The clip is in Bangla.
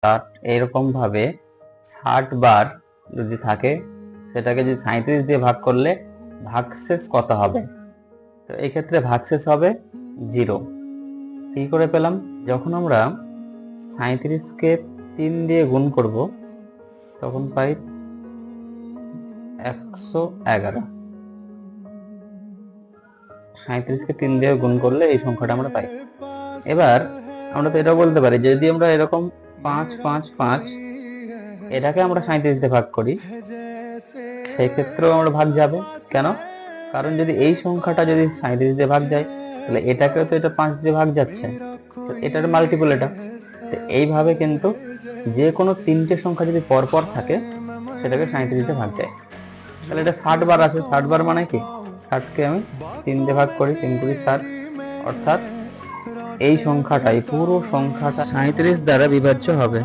ষাট, এরকম ভাবে 60 বার যদি থাকে, সেটাকে যদি 37 দিয়ে ভাগ করলে ভাগশেষ কত হবে? তো এই ক্ষেত্রে ভাগশেষ হবে 0। কি করে পেলাম? যখন আমরা 37কে 3 দিয়ে গুণ করব তখন পাই 111। 37কে 3 দিয়ে গুণ করলে এই সংখ্যাটা আমরা পাই। এবার আমরা তো এটাও বলতে পারি, যদি আমরা এরকম 5 5 5 এটাকে আমরা 37 দিয়ে ভাগ করি, সেই ক্ষেত্রেও আমরা ভাগ যাবে। কেন? কারণ যদি এই সংখ্যাটা যদি 37 দিয়ে ভাগ যায়, তাহলে এটাকেও তো এটা 5 দিয়ে ভাগ যাচ্ছে, তো এটার মাল্টিপল এটা। তো এইভাবে কিন্তু যে কোনো 3টে সংখ্যা যদি পরপর থাকে, সেটাকে 37 দিয়ে ভাগ যায়। তাহলে এটা 60 বার আছে। 60 বার মানে কি? 60কে আমি 3 দিয়ে ভাগ করি, 3 × 60, অর্থাৎ এই সংখ্যাটা, এই পুরো সংখ্যাটা 37 দ্বারা বিভাজ্য হবে।